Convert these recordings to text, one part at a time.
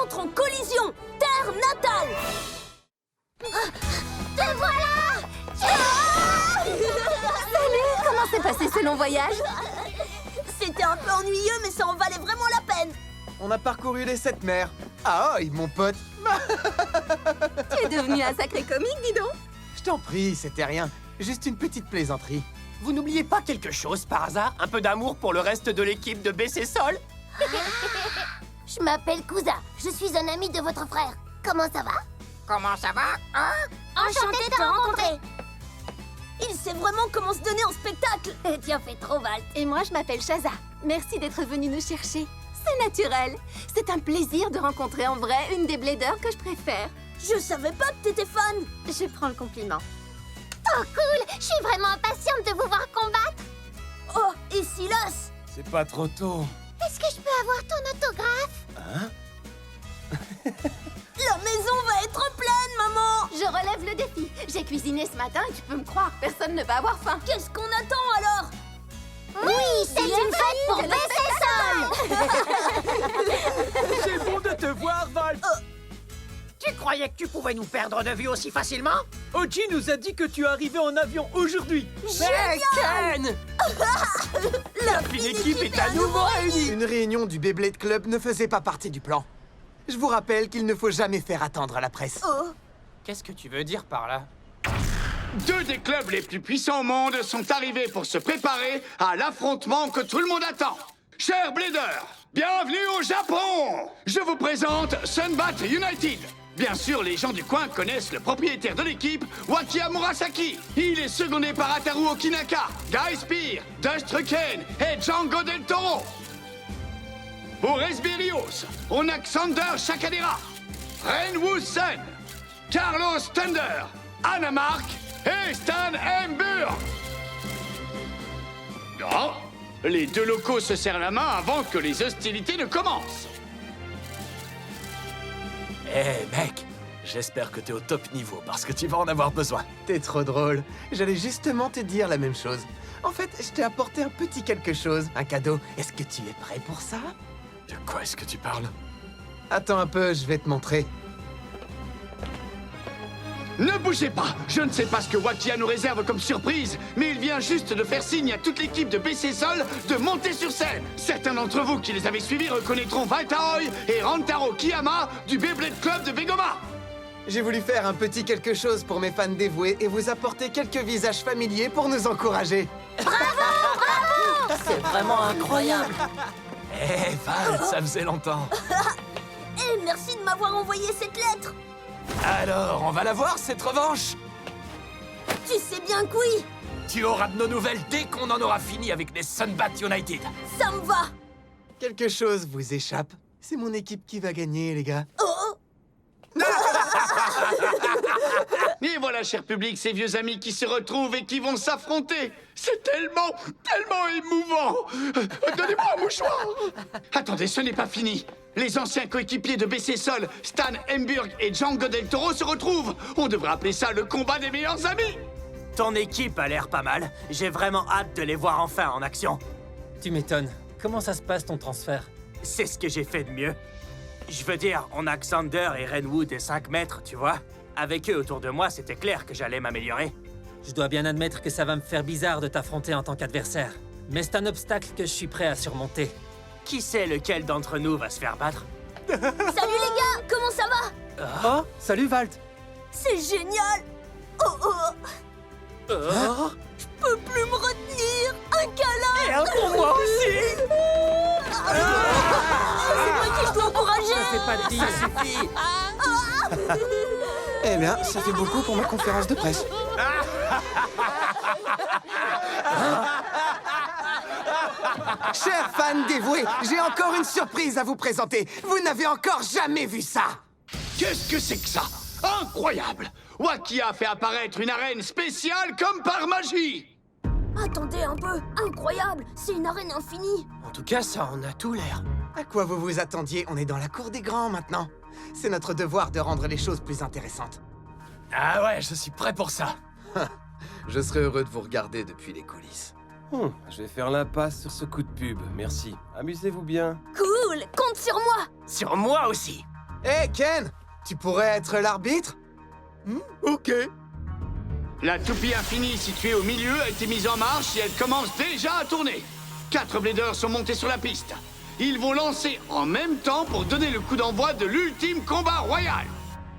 entre en collision. Terre natale. Te voilà! Salut, comment s'est passé ce long voyage? C'était un peu ennuyeux, mais ça en valait vraiment la peine. On a parcouru les 7 mers. Ah, oh, mon pote. Tu es devenu un sacré comique, dis donc. Je t'en prie, c'était rien. Juste une petite plaisanterie. Vous n'oubliez pas quelque chose, par hasard? Un peu d'amour pour le reste de l'équipe de BC Sol? Je m'appelle Kusa. Je suis un ami de votre frère. Comment ça va? Comment ça va, hein? Enchanté de te rencontrer. Il sait vraiment comment se donner en spectacle. Tu en fais trop, Val. Et moi, je m'appelle Shaza. Merci d'être venu nous chercher. C'est naturel. C'est un plaisir de rencontrer en vrai une des bladers que je préfère. Je savais pas que t'étais fan. Je prends le compliment. Oh, cool. Je suis vraiment impatiente de vous voir combattre. Oh, et Silas? C'est pas trop tôt. Est-ce que je peux avoir ton autographe? Hein? La maison va être pleine, maman. Je relève le défi. J'ai cuisiné ce matin et tu peux me croire, personne ne va avoir faim. Qu'est-ce qu'on attend alors? Oui, c'est une fête pour BC Sol. C'est bon de te voir, Val. Tu croyais que tu pouvais nous perdre de vue aussi facilement? Oji nous a dit que tu arrivais en avion aujourd'hui. Hey, Ken! La fine équipe est à nouveau réunie. Une réunion du Beyblade Club ne faisait pas partie du plan. Je vous rappelle qu'il ne faut jamais faire attendre la presse. Oh, Qu'est-ce que tu veux dire par là? Deux des clubs les plus puissants au monde sont arrivés pour se préparer à l'affrontement que tout le monde attend. Chers Bladers, bienvenue au Japon! Je vous présente Sunbat United. Bien sûr, les gens du coin connaissent le propriétaire de l'équipe, Wakia Murasaki. Il est secondé par Ataru Okinaka, Guy Spear, Dust Ruken et Django Del Toro. Pour Esbirios, on a Xander Shakadera, Renwu Sen, Carlos Thunder, Anna Mark et Stan Emburg. Non, les deux locaux se serrent la main avant que les hostilités ne commencent. Eh mec, j'espère que t'es au top niveau parce que tu vas en avoir besoin. T'es trop drôle. J'allais justement te dire la même chose. En fait, je t'ai apporté un petit quelque chose, un cadeau. Est-ce que tu es prêt pour ça? De quoi est-ce que tu parles? Attends un peu, je vais te montrer. Ne bougez pas. Je ne sais pas ce que Wakia nous réserve comme surprise, mais il vient juste de faire signe à toute l'équipe de BC Sol de monter sur scène. Certains d'entre vous qui les avez suivis reconnaîtront Valtaoi et Rantaro Kiyama du Beyblade Club de Begoma. J'ai voulu faire un petit quelque chose pour mes fans dévoués et vous apporter quelques visages familiers pour nous encourager. C'est vraiment incroyable. Eh Val, ça faisait longtemps. et merci de m'avoir envoyé cette lettre. Alors, on va la voir cette revanche? Tu sais bien que oui. Tu auras de nos nouvelles dès qu'on en aura fini avec les Sunbat United. Ça me va. Quelque chose vous échappe. C'est mon équipe qui va gagner, les gars. Oh, Et voilà, cher public, ces vieux amis qui se retrouvent et qui vont s'affronter. C'est tellement émouvant. Donnez-moi un mouchoir. Attendez, ce n'est pas fini. Les anciens coéquipiers de BC Sol, Stan Emburg et Django Del Toro se retrouvent. On devrait appeler ça le combat des meilleurs amis. Ton équipe a l'air pas mal. J'ai vraiment hâte de les voir enfin en action. Tu m'étonnes. Comment ça se passe ton transfert? C'est ce que j'ai fait de mieux. Je veux dire, on a Xander et Renwu des 5 mètres, tu vois. Avec eux autour de moi, c'était clair que j'allais m'améliorer. Je dois bien admettre que ça va me faire bizarre de t'affronter en tant qu'adversaire. Mais c'est un obstacle que je suis prêt à surmonter. Qui sait lequel d'entre nous va se faire battre? salut les gars, comment ça va? Oh, salut Valt. C'est génial. Oh, oh, Oh, je peux plus me retenir. Un câlin. et un pour moi aussi. C'est moi qui je dois encourager. Fais pas de bise. Ça suffit. Eh bien, ça fait beaucoup pour ma conférence de presse. Chers fans dévoués, j'ai encore une surprise à vous présenter. Vous n'avez encore jamais vu ça. Qu'est-ce que c'est que ça? Incroyable! Wakia a fait apparaître une arène spéciale comme par magie. Attendez un peu. Incroyable. C'est une arène infinie. En tout cas, ça en a tout l'air. À quoi vous vous attendiez? On est dans la cour des grands maintenant. C'est notre devoir de rendre les choses plus intéressantes. Ah ouais, je suis prêt pour ça. Je serais heureux de vous regarder depuis les coulisses. Je vais faire l'impasse sur ce coup de pub, merci. Amusez-vous bien. Cool. Compte sur moi. Sur moi aussi. Hé, Ken! Tu pourrais être l'arbitre? Ok. La toupie infinie située au milieu a été mise en marche et elle commence déjà à tourner. 4 bladers sont montés sur la piste. Ils vont lancer en même temps pour donner le coup d'envoi de l'ultime combat royal.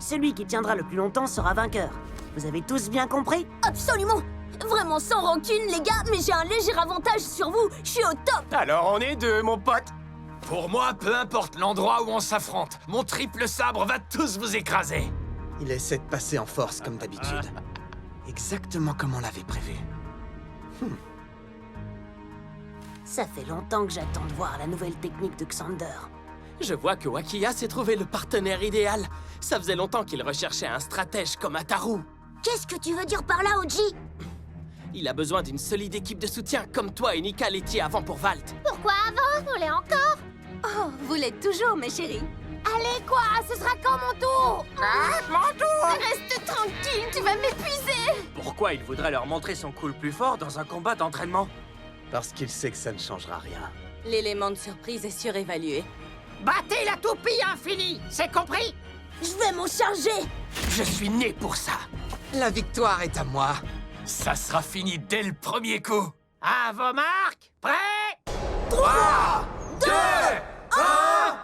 Celui qui tiendra le plus longtemps sera vainqueur. Vous avez tous bien compris? Absolument. Vraiment sans rancune, les gars, mais j'ai un léger avantage sur vous. Je suis au top. Alors on est deux, mon pote. Pour moi, peu importe l'endroit où on s'affronte, mon triple sabre va tous vous écraser. Il essaie de passer en force comme d'habitude. Exactement comme on l'avait prévu. Ça fait longtemps que j'attends de voir la nouvelle technique de Xander. Je vois que Wakiya s'est trouvé le partenaire idéal. Ça faisait longtemps qu'il recherchait un stratège comme Ataru. Qu'est-ce que tu veux dire par là, Oji? Il a besoin d'une solide équipe de soutien comme toi et Nika l'étiez avant pour Valt. Pourquoi avant? On l'est encore? Oh, vous l'êtes toujours, mes chéris. Allez, quoi? Ce sera quand mon tour? Mon tour! Reste tranquille, tu vas m'épuiser! Pourquoi il voudrait leur montrer son coup le plus fort dans un combat d'entraînement? Parce qu'il sait que ça ne changera rien. L'élément de surprise est surévalué. Battez la toupie infinie, c'est compris? Je vais m'en charger. Je suis né pour ça. La victoire est à moi. Ça sera fini dès le premier coup. À vos marques, prêts? 3, 2, 1,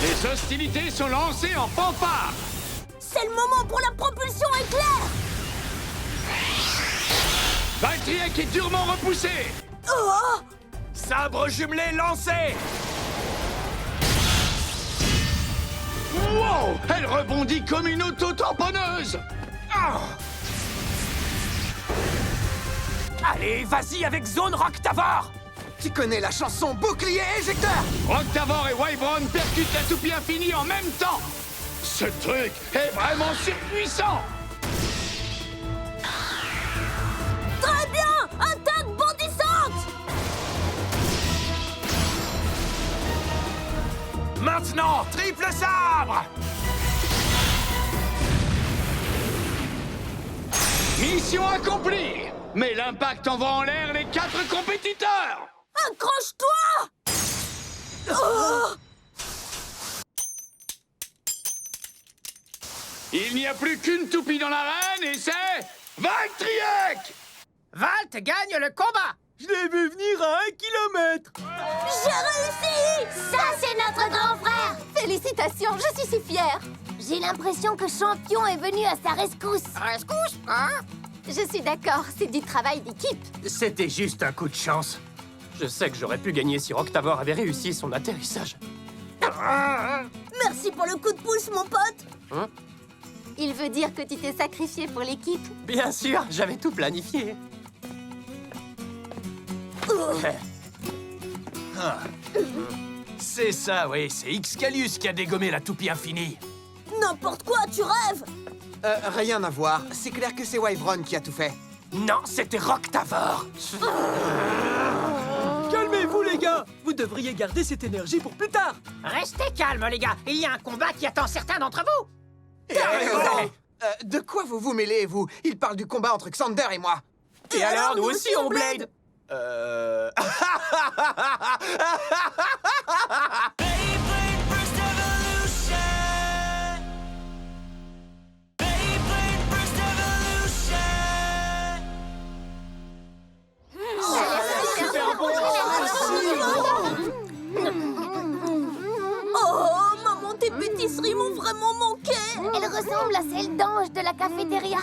Les hostilités sont lancées en fanfare. C'est le moment pour la propulsion éclair. Valtryek est durement repoussé. Oh! Sabre jumelé lancé. Wow! Elle rebondit comme une auto-tamponneuse. Allez, vas-y avec Zone Rock Tavor. Tu connais la chanson Bouclier éjecteur? Roktavor et Wyvron percutent la toupie infinie en même temps. Ce truc est vraiment surpuissant. Très bien! Attaque bondissante! Maintenant, triple sabre. Mission accomplie. Mais l'impact envoie en l'air les 4 compétiteurs. Accroche-toi! Oh! Il n'y a plus qu'une toupie dans l'arène et c'est Valtryek. Valt gagne le combat. Je l'ai vu venir à 1 kilomètre. J'ai réussi! Ça, c'est notre grand frère! Félicitations, je suis si fière! J'ai l'impression que Champion est venu à sa rescousse. Rescousse, hein? Je suis d'accord, c'est du travail d'équipe. C'était juste un coup de chance. Je sais que j'aurais pu gagner si Roktavor avait réussi son atterrissage. Merci pour le coup de pouce, mon pote! Il veut dire que tu t'es sacrifié pour l'équipe. Bien sûr, j'avais tout planifié. C'est ça, oui, c'est Ixcalius qui a dégommé la toupie infinie. N'importe quoi, tu rêves! Rien à voir. C'est clair que c'est Wyvron qui a tout fait. Non, c'était Roktavor. Calmez-vous, les gars. Vous devriez garder cette énergie pour plus tard. Restez calme, les gars. Il y a un combat qui attend certains d'entre vous. De quoi vous vous mêlez, vous? Il parle du combat entre Xander et moi. Et alors, nous aussi, on blade. Oh, maman, tes pâtisseries m'ont vraiment manqué! Elle ressemble à celle d'Ange de la cafétéria.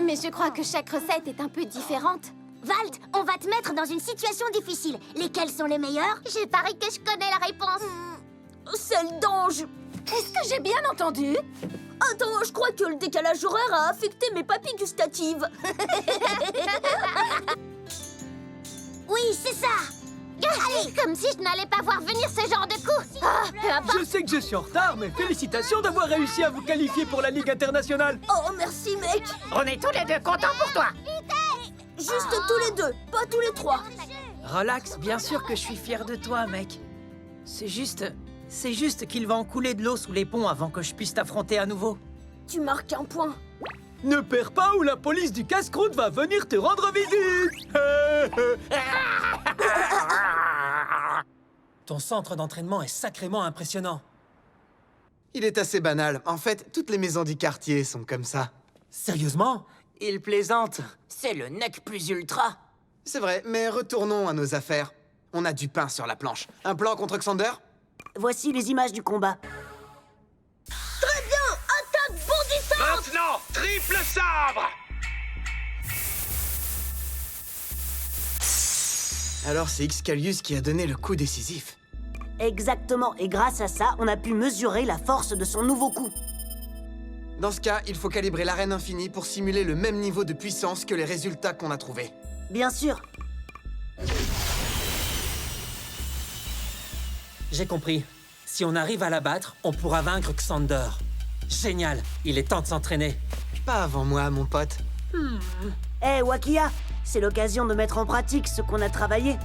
Mais je crois que chaque recette est un peu différente. Valt, on va te mettre dans une situation difficile. Lesquelles sont les meilleures? Je parie que je connais la réponse. Celle d'Ange! Est-ce que j'ai bien entendu? Attends, je crois que le décalage horaire a affecté mes papilles gustatives. Oui, c'est ça. Allez, comme si je n'allais pas voir venir ce genre de coup. Peu importe. Je sais que je suis en retard, mais félicitations d'avoir réussi à vous qualifier pour la Ligue internationale. Oh, merci, mec! On est tous les deux contents pour toi. Juste tous les deux, pas tous les trois. Relax, bien sûr que je suis fier de toi, mec. C'est juste qu'il va en couler de l'eau sous les ponts avant que je puisse t'affronter à nouveau. Tu marques un point. Ne perds pas ou la police du casse-croûte va venir te rendre visite. Ton centre d'entraînement est sacrément impressionnant. Il est assez banal. En fait, toutes les maisons du quartier sont comme ça. Sérieusement? Il plaisante. C'est le nec plus ultra. C'est vrai, mais retournons à nos affaires. On a du pain sur la planche. Un plan contre Xander? Voici les images du combat. Très bien! Attaque bondissante! Maintenant, triple sabre! Alors c'est Excalius qui a donné le coup décisif. Exactement, et grâce à ça, on a pu mesurer la force de son nouveau coup. Dans ce cas, il faut calibrer l'arène infinie pour simuler le même niveau de puissance que les résultats qu'on a trouvés. Bien sûr. J'ai compris. Si on arrive à l'abattre, on pourra vaincre Xander. Génial. Il est temps de s'entraîner. Pas avant moi, mon pote. Hé, Wakia, c'est l'occasion de mettre en pratique ce qu'on a travaillé.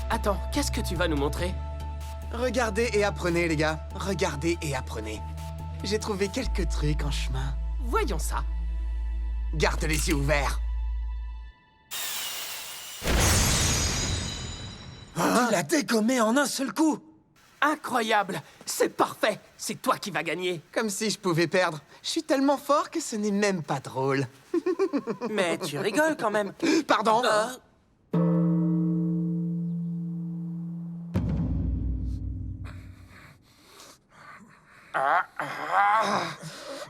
Attends, qu'est-ce que tu vas nous montrer? Regardez et apprenez, les gars. Regardez et apprenez. J'ai trouvé quelques trucs en chemin. Voyons ça. Garde les yeux ouverts. Tu l'as dégommé en un seul coup. Incroyable. C'est parfait. C'est toi qui vas gagner. Comme si je pouvais perdre. Je suis tellement fort que ce n'est même pas drôle. Mais tu rigoles quand même. Pardon?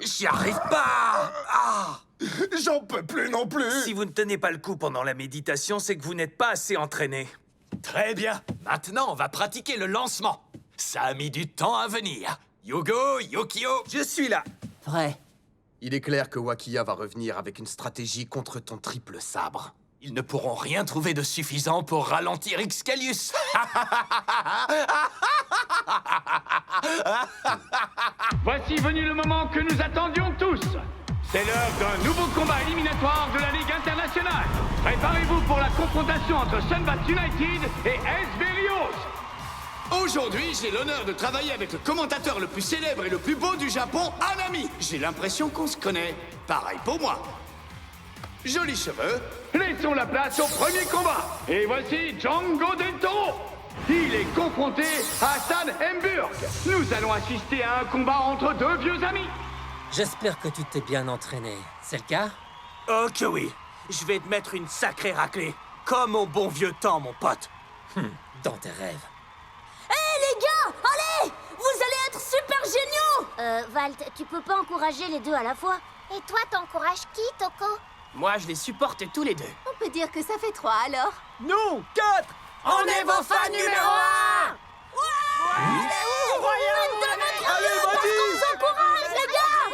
J'y arrive pas! Ah! J'en peux plus non plus! Si vous ne tenez pas le coup pendant la méditation, c'est que vous n'êtes pas assez entraîné. Très bien. Maintenant, on va pratiquer le lancement. Ça a mis du temps à venir. Yogo, Yokio, je suis là. Vrai. Il est clair que Wakia va revenir avec une stratégie contre ton triple sabre. Ils ne pourront rien trouver de suffisant pour ralentir Excalius. Voici venu le moment que nous attendions tous. C'est l'heure d'un nouveau combat éliminatoire de la Ligue internationale. Préparez-vous pour la confrontation entre Sunbat United et Esbelios. Aujourd'hui, j'ai l'honneur de travailler avec le commentateur le plus célèbre et le plus beau du Japon, Anami. J'ai l'impression qu'on se connaît. Pareil pour moi. Jolis cheveux. Laissons la place au premier combat. Et voici Django Del Toro. Il est confronté à San Hemburg. Nous allons assister à un combat entre deux vieux amis. J'espère que tu t'es bien entraîné. C'est le cas? Oh que oui. Je vais te mettre une sacrée raclée. Comme au bon vieux temps, mon pote. Dans tes rêves. Hé les gars, allez! Vous allez être super géniaux! Valt, tu peux pas encourager les deux à la fois? Et toi, t'encourages qui, Toko? Moi, je les supporte tous les deux. On peut dire que ça fait 3 alors. Nous, 4! On est vos fans numéro 1! Allez, on s'encourage, les gars!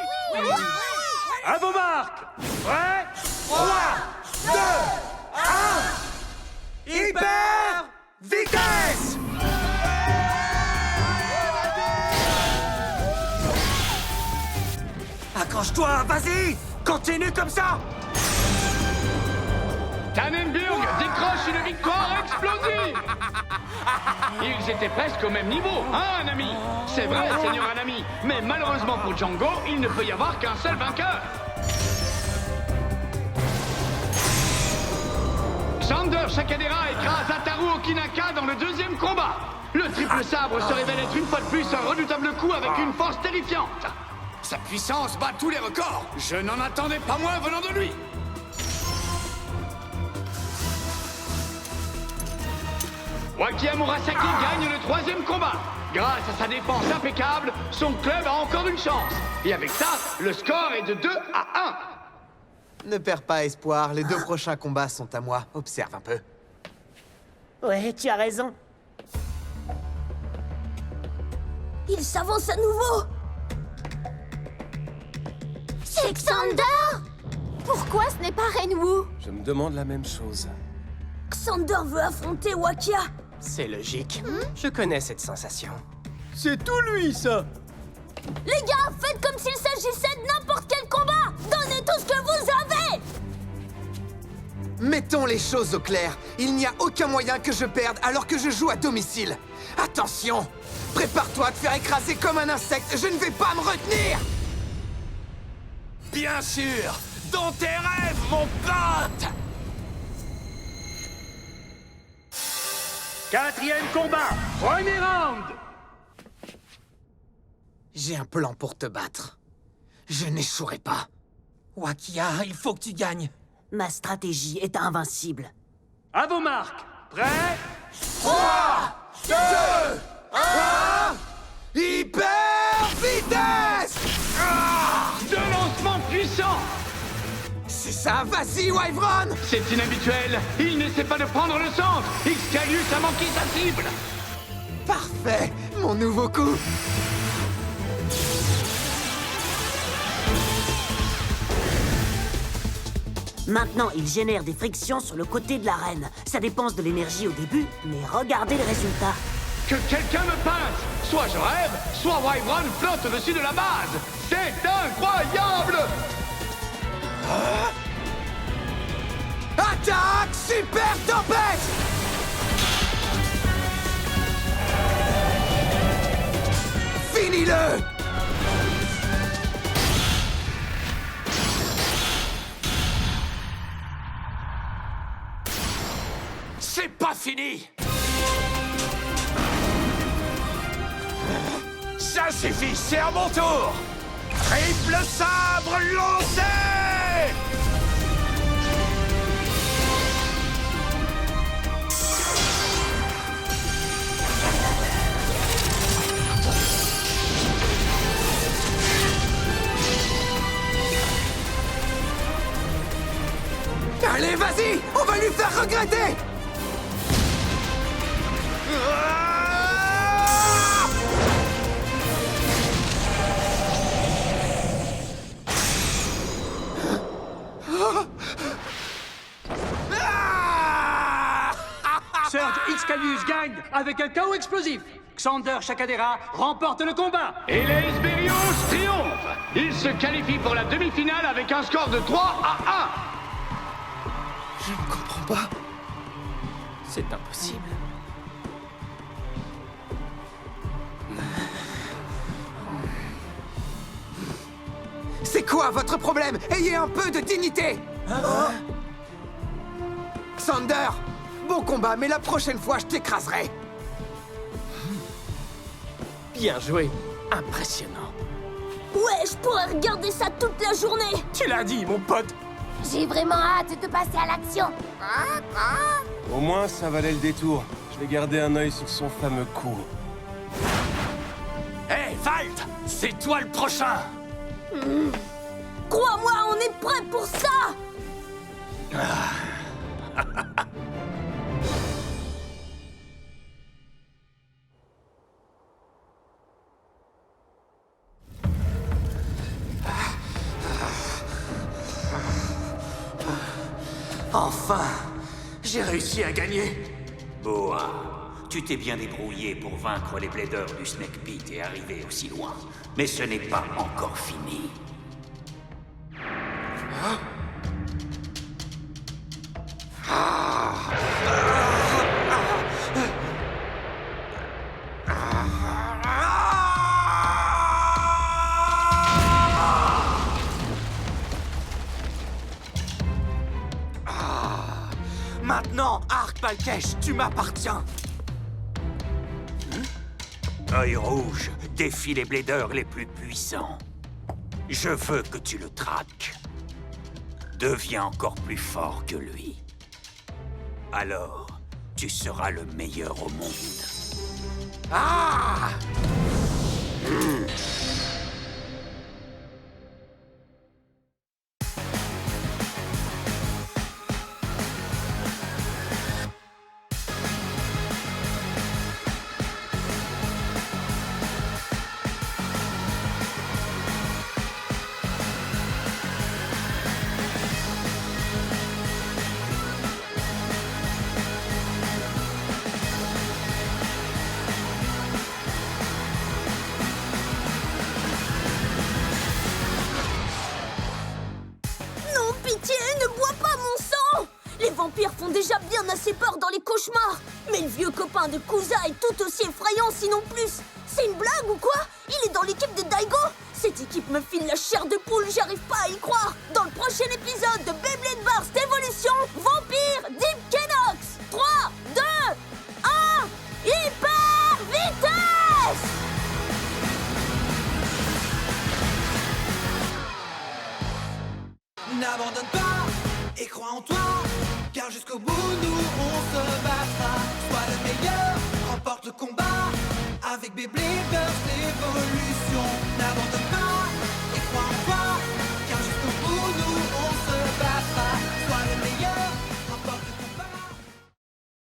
À vos marques. Prêt? 3, 2, 1. Hyper vitesse! Accroche-toi, vas-y! Continue comme ça! Tannenburg décroche une victoire explosive. Ils étaient presque au même niveau, hein, Anami? C'est vrai, Seigneur Anami. Mais malheureusement pour Django, il ne peut y avoir qu'un seul vainqueur. Xander Shakadera écrase Ataru Okinaka dans le deuxième combat. Le triple sabre se révèle être une fois de plus un redoutable coup avec une force terrifiante. Sa puissance bat tous les records. Je n'en attendais pas moins venant de lui. Wakia Murasaki gagne le troisième combat. Grâce à sa défense impeccable, son club a encore une chance. Et avec ça, le score est de 2-1. Ne perds pas espoir, les 2 prochains combats sont à moi. Observe un peu. Ouais, tu as raison. Il s'avance à nouveau! C'est Xander! Pourquoi ce n'est pas Renwu? Je me demande la même chose. Xander veut affronter Wakia! C'est logique. Je connais cette sensation. C'est tout lui, ça! Les gars, faites comme s'il s'agissait de n'importe quel combat! Donnez tout ce que vous avez! Mettons les choses au clair. Il n'y a aucun moyen que je perde alors que je joue à domicile. Attention! Prépare-toi à te faire écraser comme un insecte. Je ne vais pas me retenir! Bien sûr! Dans tes rêves, mon pote! 4e combat, premier round. J'ai un plan pour te battre. Je n'échouerai pas. Wakia, il faut que tu gagnes. Ma stratégie est invincible. À vos marques. Prêt? 3, 2, 1... Hyper vitesse! Deux lancements puissants. C'est ça, vas-y, Wyvern! C'est inhabituel. Il n'essaie pas de prendre le centre. Excalius a manqué sa cible. Parfait, mon nouveau coup. Maintenant, il génère des frictions sur le côté de l'arène. Ça dépense de l'énergie au début, mais regardez le résultat. Que quelqu'un me pince. Soit je rêve, soit Wyvern flotte au-dessus de la base. C'est incroyable. Attaque super tempête! Finis-le! C'est pas fini! Ça suffit, c'est à mon tour! Triple sabre lancé! Allez, vas-y! On va lui faire regretter! Surge Excalius gagne avec un chaos explosif. Xander Chakadera remporte le combat. Et les Hesperios triomphent. Ils se qualifient pour la demi-finale avec un score de 3-1. Je ne comprends pas. C'est impossible. C'est quoi votre problème? Ayez un peu de dignité! Xander, bon combat, mais la prochaine fois, je t'écraserai. Bien joué. Impressionnant. Ouais, je pourrais regarder ça toute la journée. Tu l'as dit, mon pote. J'ai vraiment hâte de passer à l'action. Au moins, ça valait le détour. Je vais garder un œil sur son fameux coup. Hé, Valt! C'est toi le prochain! Crois-moi, on est prêt pour ça. Enfin! J'ai réussi à gagner! Boa, tu t'es bien débrouillé pour vaincre les Bladers du Snake Pit et arriver aussi loin. Mais ce n'est pas encore fini. Maintenant, Arc Balkesh, tu m'appartiens! Œil rouge, défie les Bladers les plus puissants. Je veux que tu le traques. Deviens encore plus fort que lui. Alors, tu seras le meilleur au monde. Ah! Non, pitié, ne bois pas mon sang. Les vampires font déjà bien assez peur dans les cauchemars. Mais le vieux copain de Kusa est tout aussi effrayant, sinon plus. C'est une blague ou quoi? Il est dans l'équipe de Daigo? Cette équipe me file la chair de poule, j'arrive pas à y croire. Dans le prochain épisode de Beyblade Burst Evolution, Vampire Deep Kenox. 3, 2, 1... N'abandonne pas et crois en toi, car jusqu'au bout nous on se battra. Sois le meilleur, remporte le combat avec Beyblade Burst Evolution. N'abandonne pas